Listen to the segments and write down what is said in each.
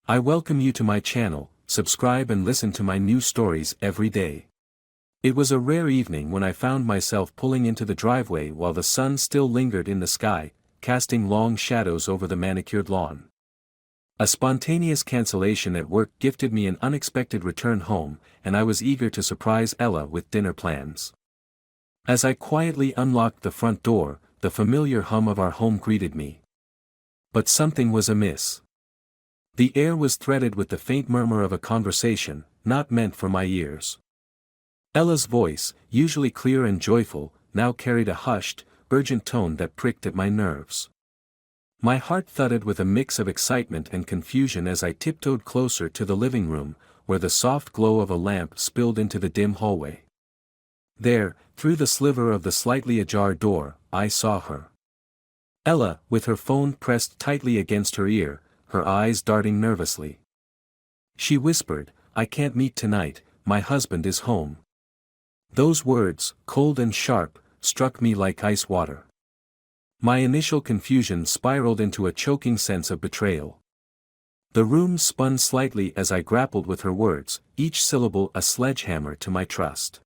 I welcome you to my channel. Subscribe and listen to my new stories every day. It was a rare evening when I found myself pulling into the driveway while the sun still lingered in the sky, casting long shadows over the manicured lawn. A spontaneous cancellation at work gifted me an unexpected return home, and I was eager to surprise Ella with dinner plans. As I quietly unlocked the front door, the familiar hum of our home greeted me. But something was amiss. The air was threaded with the faint murmur of a conversation, not meant for my ears. Ella's voice, usually clear and joyful, now carried a hushed, urgent tone that pricked at my nerves. My heart thudded with a mix of excitement and confusion as I tiptoed closer to the living room, where the soft glow of a lamp spilled into the dim hallway. There, through the sliver of the slightly ajar door, I saw her. Ella, with her phone pressed tightly against her ear, her eyes darting nervously. She whispered, "I can't meet tonight, my husband is home." Those words, cold and sharp, struck me like ice water. My initial confusion spiraled into a choking sense of betrayal. The room spun slightly as I grappled with her words, each syllable a sledgehammer to my trust.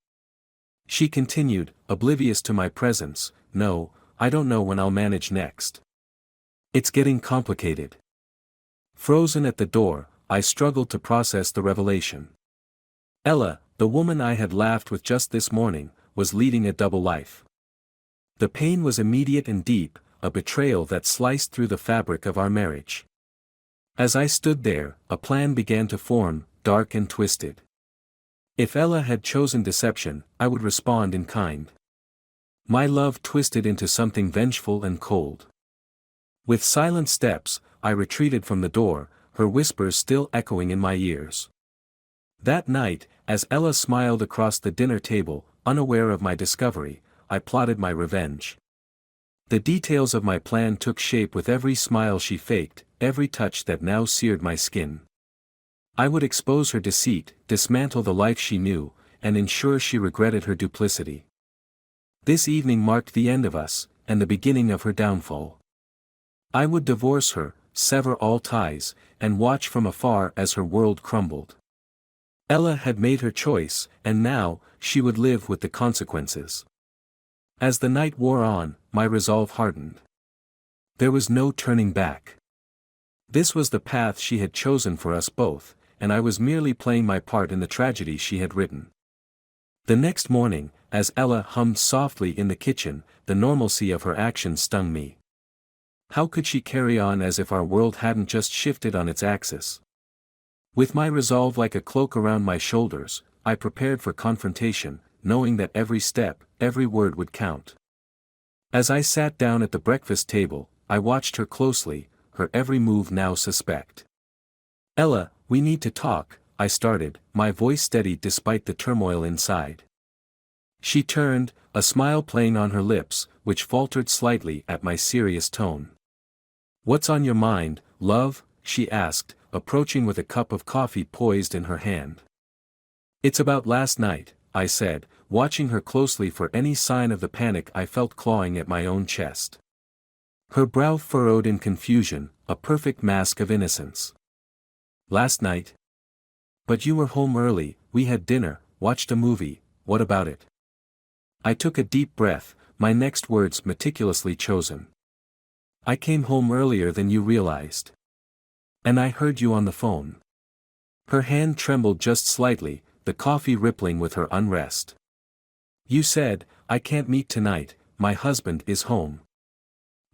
She continued, oblivious to my presence, "No, I don't know when I'll manage next. It's getting complicated." Frozen at the door, I struggled to process the revelation. Ella, the woman I had laughed with just this morning, was leading a double life. The pain was immediate and deep, a betrayal that sliced through the fabric of our marriage. As I stood there, a plan began to form, dark and twisted. If Ella had chosen deception, I would respond in kind. My love twisted into something vengeful and cold. With silent steps, I retreated from the door, her whispers still echoing in my ears. That night, as Ella smiled across the dinner table, unaware of my discovery, I plotted my revenge. The details of my plan took shape with every smile she faked, every touch that now seared my skin. I would expose her deceit, dismantle the life she knew, and ensure she regretted her duplicity. This evening marked the end of us, and the beginning of her downfall. I would divorce her, sever all ties, and watch from afar as her world crumbled. Ella had made her choice, and now, she would live with the consequences. As the night wore on, my resolve hardened. There was no turning back. This was the path she had chosen for us both, and I was merely playing my part in the tragedy she had written. The next morning, as Ella hummed softly in the kitchen, the normalcy of her actions stung me. How could she carry on as if our world hadn't just shifted on its axis? With my resolve like a cloak around my shoulders, I prepared for confrontation, knowing that every step, every word would count. As I sat down at the breakfast table, I watched her closely, her every move now suspect. "Ella, we need to talk," I started, my voice steady despite the turmoil inside. She turned, a smile playing on her lips, which faltered slightly at my serious tone. "What's on your mind, love?" she asked, approaching with a cup of coffee poised in her hand. "It's about last night," I said, watching her closely for any sign of the panic I felt clawing at my own chest. Her brow furrowed in confusion, a perfect mask of innocence. "Last night? But you were home early, we had dinner, watched a movie, what about it?" I took a deep breath, my next words meticulously chosen. "I came home earlier than you realized. And I heard you on the phone." Her hand trembled just slightly, the coffee rippling with her unrest. "You said, 'I can't meet tonight, my husband is home.'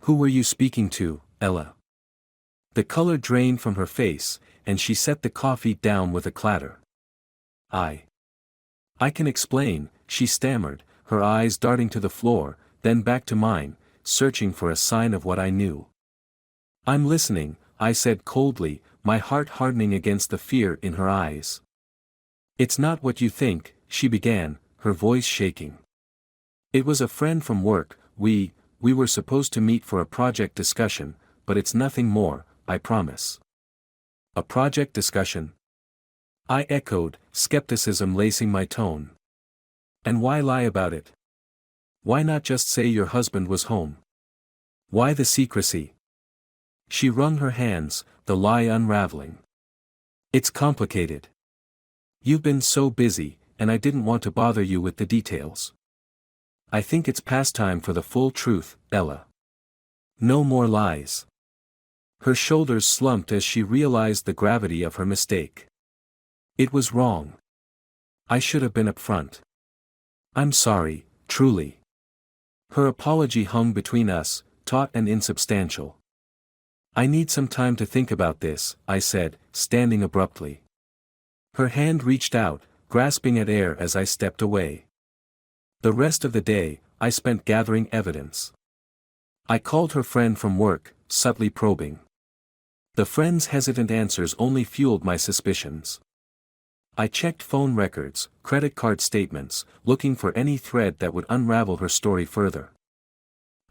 Who were you speaking to, Ella?" The color drained from her face, and she set the coffee down with a clatter. I can explain," she stammered, her eyes darting to the floor, then back to mine, searching for a sign of what I knew. "I'm listening," I said coldly, my heart hardening against the fear in her eyes. "It's not what you think," she began, her voice shaking. "It was a friend from work, we were supposed to meet for a project discussion, but it's nothing more, I promise." "A project discussion?" I echoed, skepticism lacing my tone. "And why lie about it? Why not just say your husband was home? Why the secrecy?" She wrung her hands, the lie unraveling. It's complicated. You've been so busy, and I didn't want to bother you with the details. I think it's past time for the full truth, Ella. No more lies. Her shoulders slumped as she realized the gravity of her mistake. It was wrong. I should have been upfront. I'm sorry, truly. Her apology hung between us, taut and insubstantial. I need some time to think about this, I said, standing abruptly. Her hand reached out, grasping at air as I stepped away. The rest of the day, I spent gathering evidence. I called her friend from work, subtly probing. The friend's hesitant answers only fueled my suspicions. I checked phone records, credit card statements, looking for any thread that would unravel her story further.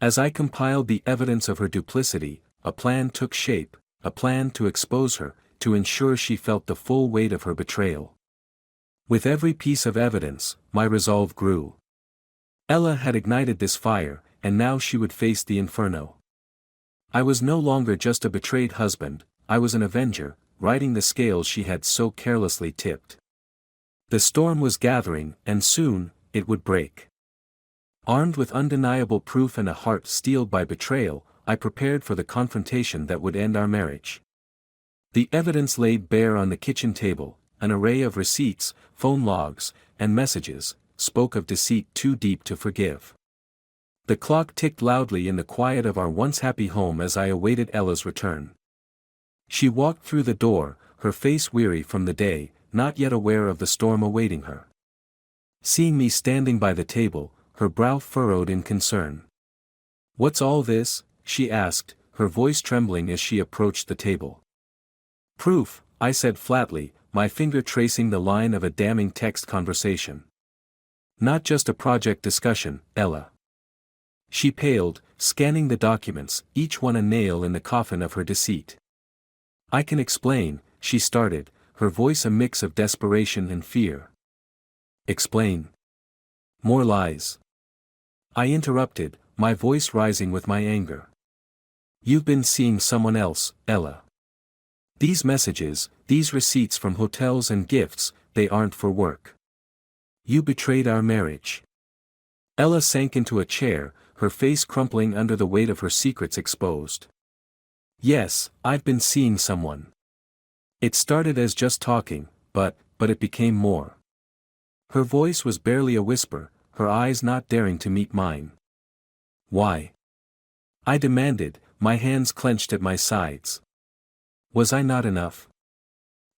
As I compiled the evidence of her duplicity, a plan took shape, a plan to expose her, to ensure she felt the full weight of her betrayal. With every piece of evidence, my resolve grew. Ella had ignited this fire, and now she would face the inferno. I was no longer just a betrayed husband, I was an avenger, riding the scales she had so carelessly tipped. The storm was gathering, and soon, it would break. Armed with undeniable proof and a heart steeled by betrayal, I prepared for the confrontation that would end our marriage. The evidence laid bare on the kitchen table, an array of receipts, phone logs, and messages, spoke of deceit too deep to forgive. The clock ticked loudly in the quiet of our once happy home as I awaited Ella's return. She walked through the door, her face weary from the day, not yet aware of the storm awaiting her. Seeing me standing by the table, her brow furrowed in concern. "What's all this?" she asked, her voice trembling as she approached the table. "Proof," I said flatly, my finger tracing the line of a damning text conversation. "Not just a project discussion, Ella." She paled, scanning the documents, each one a nail in the coffin of her deceit. "I can explain," she started, her voice a mix of desperation and fear. "Explain." "More lies." I interrupted, my voice rising with my anger. "You've been seeing someone else, Ella. These messages, these receipts from hotels and gifts, they aren't for work. You betrayed our marriage." Ella sank into a chair, her face crumpling under the weight of her secrets exposed. "Yes, I've been seeing someone. It started as just talking, but it became more." Her voice was barely a whisper, her eyes not daring to meet mine. "Why?" I demanded, my hands clenched at my sides. Was I not enough?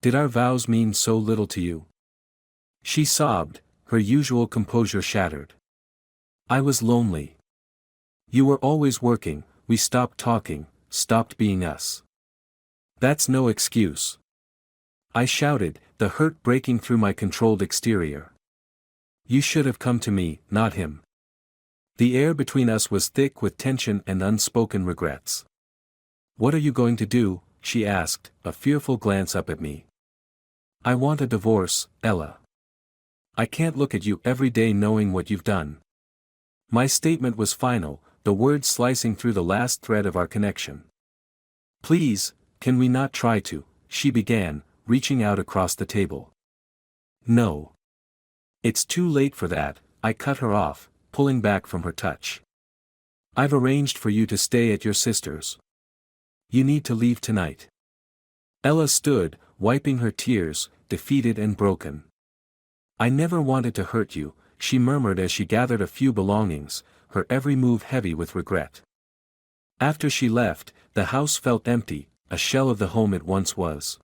Did our vows mean so little to you? She sobbed, her usual composure shattered. "I was lonely. You were always working, we stopped talking, stopped being us." "That's no excuse." I shouted, the hurt breaking through my controlled exterior. "You should have come to me, not him." The air between us was thick with tension and unspoken regrets. "What are you going to do?" she asked, a fearful glance up at me. "I want a divorce, Ella. I can't look at you every day knowing what you've done." My statement was final, the words slicing through the last thread of our connection. "Please, can we not try to?" she began, reaching out across the table. "No. It's too late for that," I cut her off, pulling back from her touch. "I've arranged for you to stay at your sister's. You need to leave tonight." Ella stood, wiping her tears, defeated and broken. "I never wanted to hurt you," she murmured as she gathered a few belongings, her every move heavy with regret. After she left, the house felt empty, a shell of the home it once was.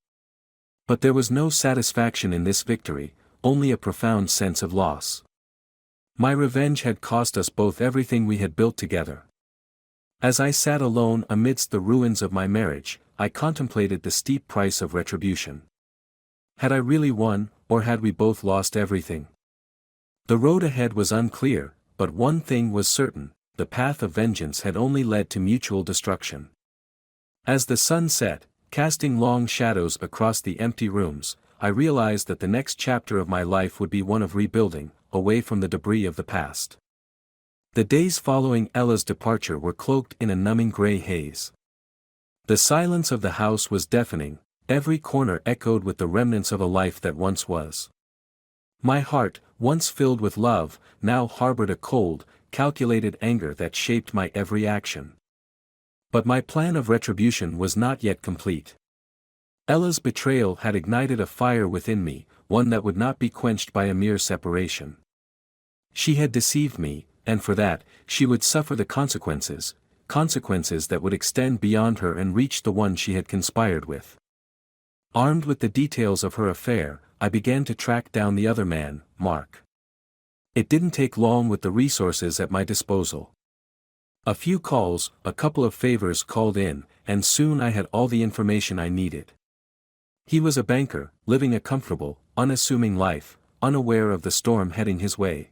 But there was no satisfaction in this victory, only a profound sense of loss. My revenge had cost us both everything we had built together. As I sat alone amidst the ruins of my marriage, I contemplated the steep price of retribution. Had I really won, or had we both lost everything? The road ahead was unclear, but one thing was certain, the path of vengeance had only led to mutual destruction. As the sun set, casting long shadows across the empty rooms, I realized that the next chapter of my life would be one of rebuilding, away from the debris of the past. The days following Ella's departure were cloaked in a numbing gray haze. The silence of the house was deafening, Every corner echoed with the remnants of a life that once was. My heart, once filled with love, now harbored a cold, calculated anger that shaped my every action. But my plan of retribution was not yet complete. Ella's betrayal had ignited a fire within me, one that would not be quenched by a mere separation. She had deceived me, and for that, she would suffer the consequences that would extend beyond her and reach the one she had conspired with. Armed with the details of her affair, I began to track down the other man, Mark. It didn't take long with the resources at my disposal. A few calls, a couple of favors called in, and soon I had all the information I needed. He was a banker, living a comfortable, unassuming life, unaware of the storm heading his way.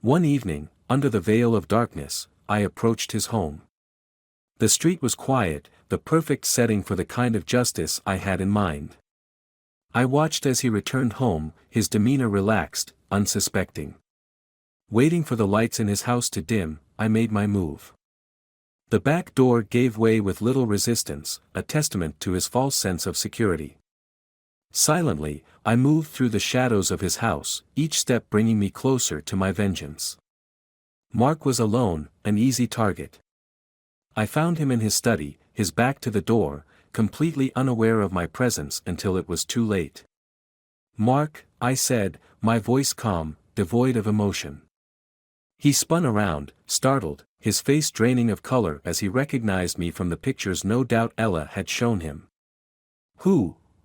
One evening, under the veil of darkness, I approached his home. The street was quiet, the perfect setting for the kind of justice I had in mind. I watched as he returned home, his demeanor relaxed, unsuspecting. Waiting for the lights in his house to dim, I made my move. The back door gave way with little resistance, a testament to his false sense of security. Silently, I moved through the shadows of his house, each step bringing me closer to my vengeance. Mark was alone, an easy target. I found him in his study, his back to the door, completely unaware of my presence until it was too late. "Mark," I said, my voice calm, devoid of emotion. He spun around, startled, his face draining of color as he recognized me from the pictures no doubt Ella had shown him.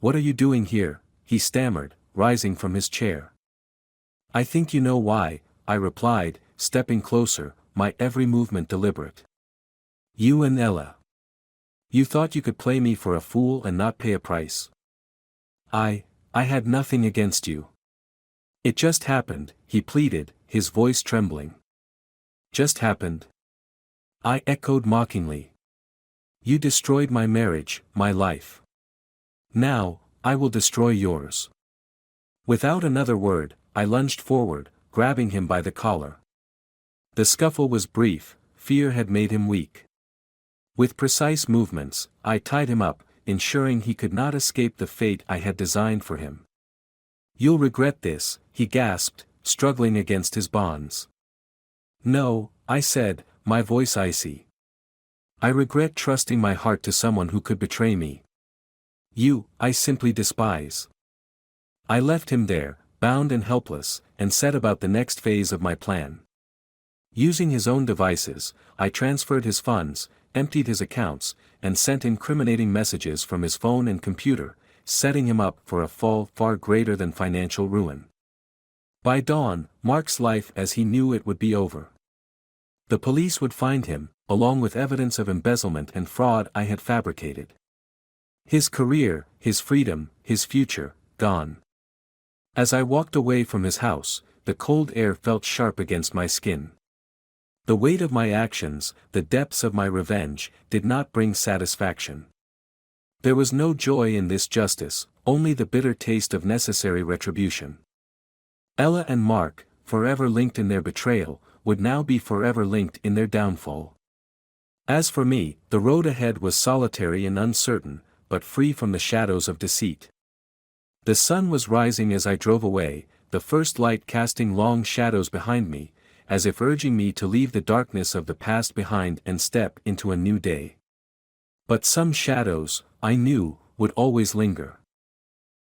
What are you doing here?" he stammered, rising from his chair. "I think you know why," I replied, stepping closer, my every movement deliberate. "You and Ella. You thought you could play me for a fool and not pay a price. I had nothing against you. It just happened," he pleaded, his voice trembling. "Just happened?" I echoed mockingly. "You destroyed my marriage, my life. Now, I will destroy yours." Without another word, I lunged forward, grabbing him by the collar. The scuffle was brief, fear had made him weak. With precise movements, I tied him up, ensuring he could not escape the fate I had designed for him. "You'll regret this," he gasped, struggling against his bonds. "No," I said, my voice icy. "I regret trusting my heart to someone who could betray me. You, I simply despise." I left him there, bound and helpless, and set about the next phase of my plan. Using his own devices, I transferred his funds, emptied his accounts, and sent incriminating messages from his phone and computer, setting him up for a fall far greater than financial ruin. By dawn, Mark's life as he knew it would be over. The police would find him, along with evidence of embezzlement and fraud I had fabricated. His career, his freedom, his future, gone. As I walked away from his house, the cold air felt sharp against my skin. The weight of my actions, the depths of my revenge, did not bring satisfaction. There was no joy in this justice, only the bitter taste of necessary retribution. Ella and Mark, forever linked in their betrayal, would now be forever linked in their downfall. As for me, the road ahead was solitary and uncertain, but free from the shadows of deceit. The sun was rising as I drove away, the first light casting long shadows behind me, as if urging me to leave the darkness of the past behind and step into a new day. But some shadows, I knew, would always linger.